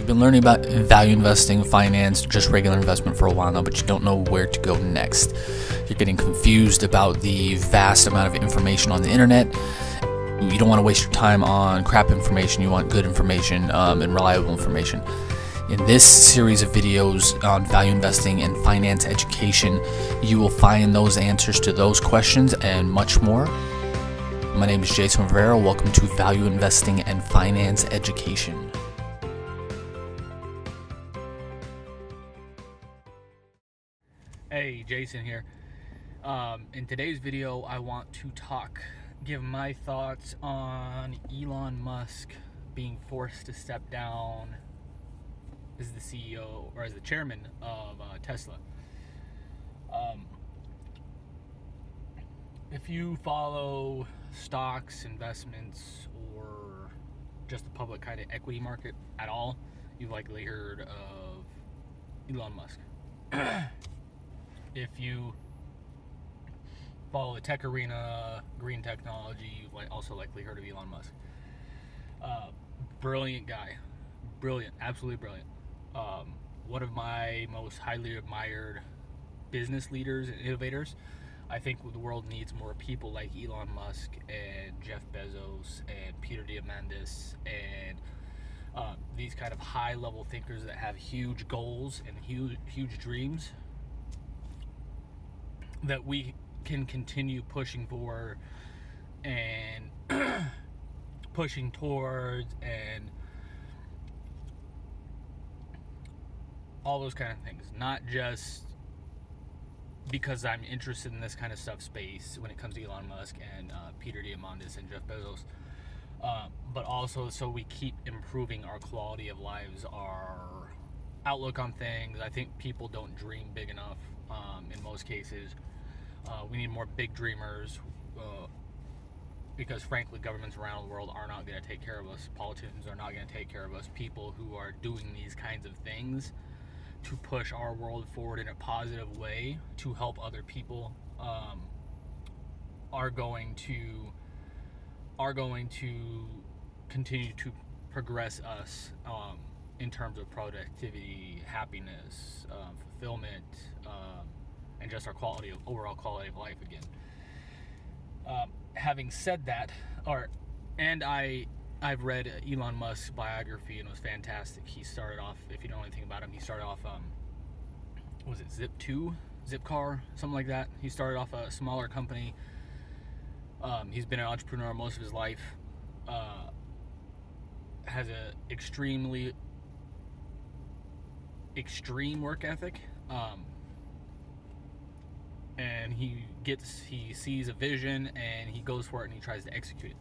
You've been learning about value investing, finance, just regular investment for a while now, but you don't know where to go next. You're getting confused about the vast amount of information on the internet. You don't want to waste your time on crap information. You want good information and reliable information. In this series of videos on value investing and finance education, you will find those answers to those questions and much more. My name is Jason Rivera. Welcome to Value Investing and Finance Education. Hey, Jason here. In today's video, I want to give my thoughts on Elon Musk being forced to step down as the CEO or as the chairman of Tesla. If you follow stocks, investments, or just the public kind of equity market at all, you've likely heard of Elon Musk. If you follow the tech arena, green technology, you've also likely heard of Elon Musk. Brilliant guy. Brilliant. Absolutely brilliant. One of my most highly admired business leaders and innovators. I think the world needs more people like Elon Musk and Jeff Bezos and Peter Diamandis and these kind of high-level thinkers that have huge goals and huge dreams that we can continue pushing for and pushing towards and all those kind of things. Not just because I'm interested in this kind of stuff space when it comes to Elon Musk and Peter Diamandis and Jeff Bezos, but also so we keep improving our quality of lives, our outlook on things. I think people don't dream big enough in most cases. We need more big dreamers because frankly governments around the world are not going to take care of us. Politicians are not going to take care of us. People who are doing these kinds of things to push our world forward in a positive way to help other people are going to continue to progress us in terms of productivity, happiness, fulfillment, and just our overall quality of life again. Having said that, I've read Elon Musk's biography and it was fantastic. He started off, if you know anything about him, he started off, was it Zipcar, something like that. He started off a smaller company. He's been an entrepreneur most of his life. Has a extremely extreme work ethic. And he sees a vision and he goes for it and he tries to execute it.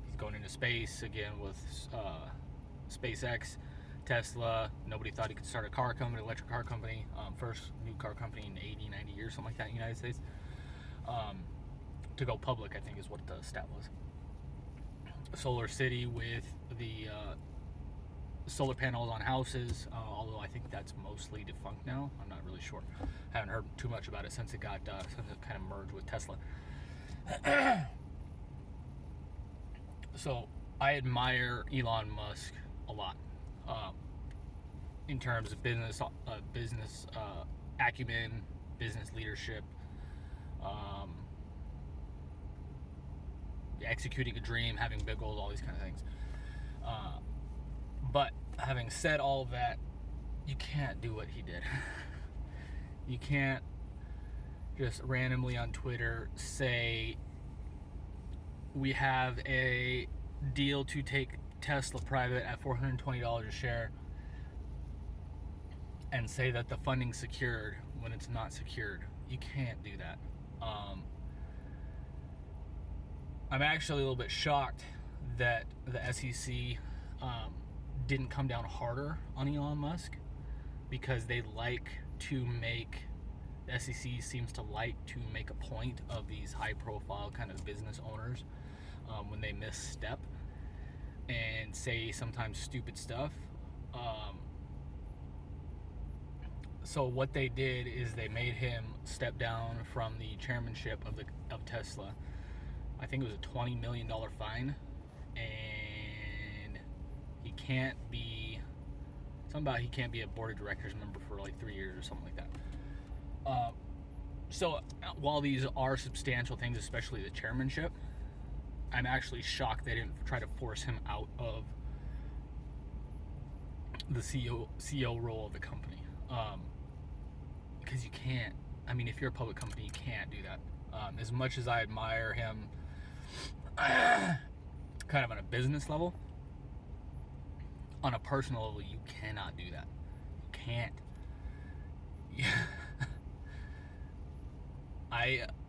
He's going into space again with SpaceX, Tesla. Nobody thought he could start electric car company. First new car company in 80, 90 years, something like that in the United States. To go public, I think is what the stat was. Solar City with the solar panels on houses, although I think that's mostly defunct now. I'm not really sure. Haven't heard too much about it since it kind of merged with Tesla. So I admire Elon Musk a lot in terms of business acumen, business leadership, executing a dream, having big goals, all these kind of things. But having said all of that, you can't do what he did. You can't just randomly on Twitter say, we have a deal to take Tesla private at $420 a share, and say that the funding's secured when it's not secured. You can't do that. I'm actually a little bit shocked that the SEC didn't come down harder on Elon Musk, because the SEC seems to like to make a point of these high-profile kind of business owners when they misstep and say sometimes stupid stuff. So what they did is they made him step down from the chairmanship of Tesla. I think it was a $20 million fine, and He can't be he can't be a board of directors member for like 3 years or something like that. So while these are substantial things, especially the chairmanship, I'm actually shocked they didn't try to force him out of the CEO role of the company. Because you can't. I mean, if you're a public company, you can't do that. As much as I admire him, kind of on a business level, on a personal level, you cannot do that. You can't.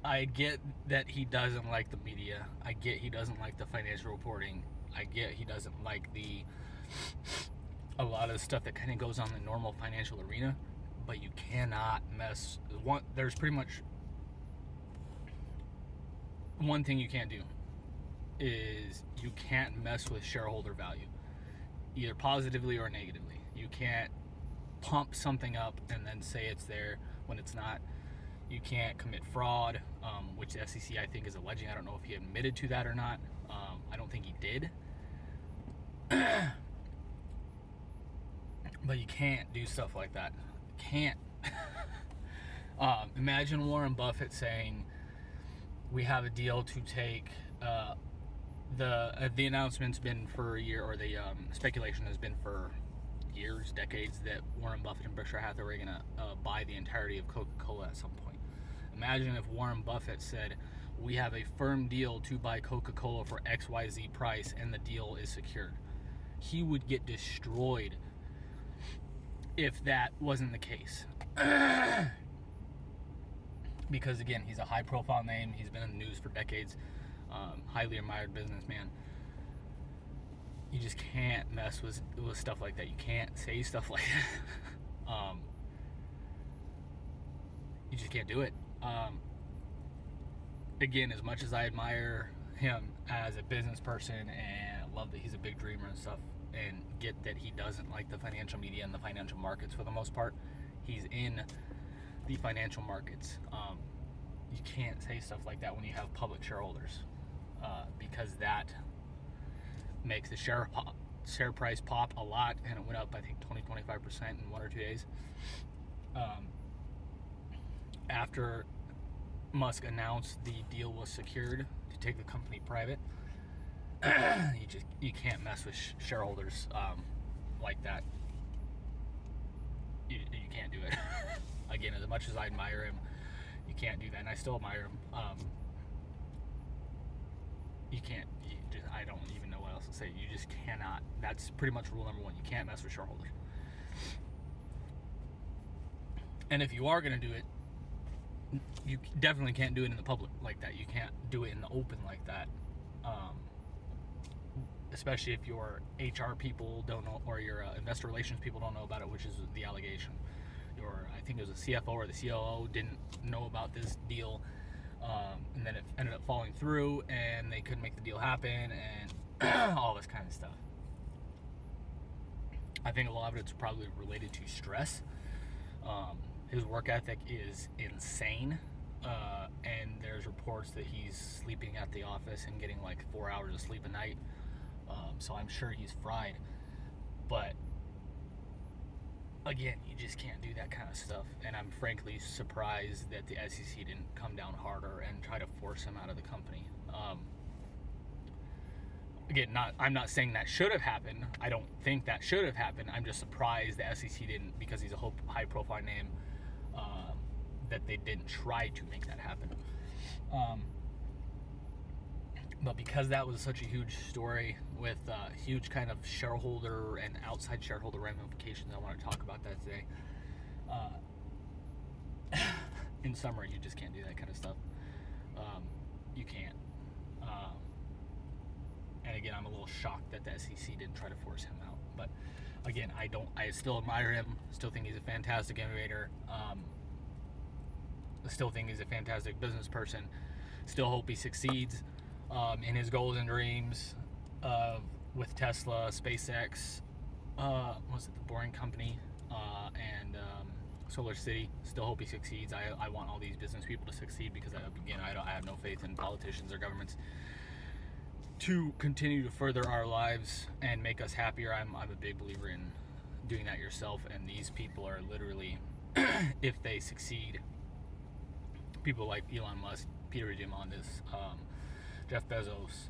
I get that he doesn't like the media. I get he doesn't like the financial reporting. I get he doesn't like a lot of the stuff that kind of goes on in the normal financial arena. But you cannot mess. There's pretty much one thing you can't do is you can't mess with shareholder value, either positively or negatively. You can't pump something up and then say it's there when it's not. You can't commit fraud, which the SEC I think is alleging. I don't know if he admitted to that or not. I don't think he did. But you can't do stuff like that. Can't. Imagine Warren Buffett saying, we have a deal to take the announcement's been for a year, or the speculation has been for years, decades, that Warren Buffett and Berkshire Hathaway are going to buy the entirety of Coca-Cola at some point. Imagine if Warren Buffett said, we have a firm deal to buy Coca-Cola for XYZ price, and the deal is secured. He would get destroyed if that wasn't the case. Because again, he's a high profile name. He's been in the news for decades. Highly admired businessman. You just can't mess with stuff like that. You can't say stuff like that. You just can't do it. Again, as much as I admire him as a business person and love that he's a big dreamer and stuff, and get that he doesn't like the financial media and the financial markets for the most part, he's in the financial markets. You can't say stuff like that when you have public shareholders, because that makes the share price pop a lot, and it went up I think 20-25% in 1 or 2 days. After Musk announced the deal was secured to take the company private, you can't mess with shareholders like that. You can't do it. Again, as much as I admire him, you can't do that, and I still admire him. You can't. I don't even know what else to say. You just cannot. That's pretty much rule number one. You can't mess with shareholders. And if you are going to do it, you definitely can't do it in the public like that. You can't do it in the open like that. Especially if your HR people don't know, or your investor relations people don't know about it, which is the allegation. I think it was the CFO or the COO didn't know about this deal, and then it ended up falling through, and they couldn't make the deal happen, and all this kind of stuff. I think a lot of it's probably related to stress. His work ethic is insane, and there's reports that he's sleeping at the office and getting like 4 hours of sleep a night. So I'm sure he's fried, but again, you just can't do that kind of stuff, and I'm frankly surprised that the SEC didn't come down harder and try to force him out of the company. Again, I'm not saying that should have happened. I don't think that should have happened. I'm just surprised the SEC didn't, because he's a high-profile name, that they didn't try to make that happen. But because that was such a huge story with huge kind of shareholder and outside shareholder ramifications, I want to talk about that today. In summary, you just can't do that kind of stuff. You can't. And again, I'm a little shocked that the SEC didn't try to force him out. But again, I still admire him. Still think he's a fantastic innovator. Still think he's a fantastic business person. Still hope he succeeds in his goals and dreams with Tesla, SpaceX, was it the Boring Company, and Solar City. Still hope he succeeds. I want all these business people to succeed, because again, I have no faith in politicians or governments. to continue to further our lives and make us happier. I'm a big believer in doing that yourself, and these people are literally, if they succeed, people like Elon Musk, Peter Diamandis, Jeff Bezos,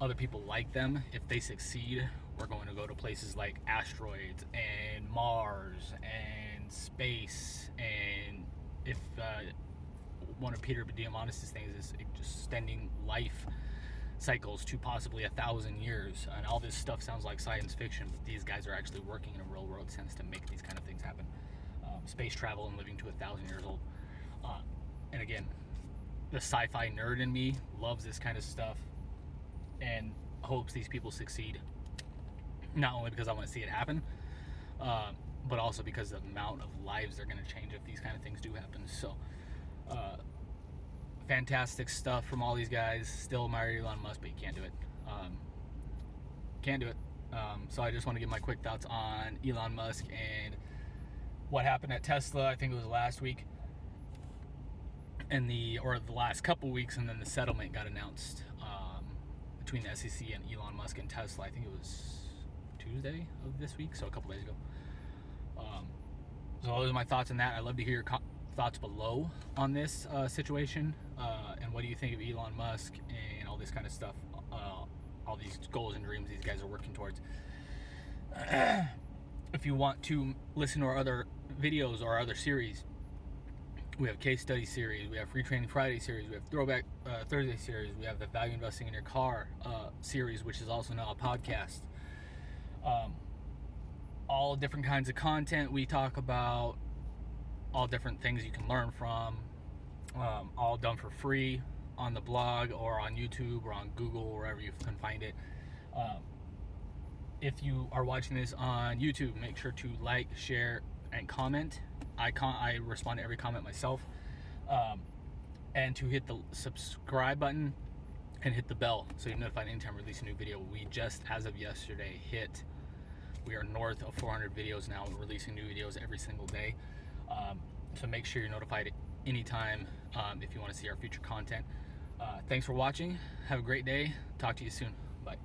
other people like them, if they succeed, we're going to go to places like asteroids and Mars and space. And if one of Peter Diamandis' things is extending life cycles to possibly 1,000 years, and all this stuff sounds like science fiction, but these guys are actually working in a real world sense to make these kind of things happen. Space travel and living to 1,000 years old. And again, the sci-fi nerd in me loves this kind of stuff and hopes these people succeed, not only because I want to see it happen, but also because the amount of lives they're going to change if these kind of things do happen. So fantastic stuff from all these guys. Still admire Elon Musk, but you can't do it. Can't do it. So I just want to give my quick thoughts on Elon Musk and what happened at Tesla. I think it was last week, and the last couple weeks, and then the settlement got announced between the SEC and Elon Musk and Tesla. I think it was Tuesday of this week, so a couple days ago. So those are my thoughts on that. I'd love to hear your thoughts below on this situation, and what do you think of Elon Musk and all this kind of stuff, all these goals and dreams these guys are working towards. If you want to listen to our other videos or our other series, we have case study series, we have free training Friday series, we have throwback Thursday series, we have the value investing in your car series, which is also now a podcast. All different kinds of content. We talk about all different things you can learn from, all done for free on the blog or on YouTube or on Google, wherever you can find it. If you are watching this on YouTube, make sure to like, share, and comment. I respond to every comment myself. And to hit the subscribe button and hit the bell so you're notified anytime I release a new video. We just, as of yesterday, we are north of 400 videos now. We're releasing new videos every single day. So make sure you're notified anytime if you want to see our future content. Thanks for watching. Have a great day. Talk to you soon. Bye.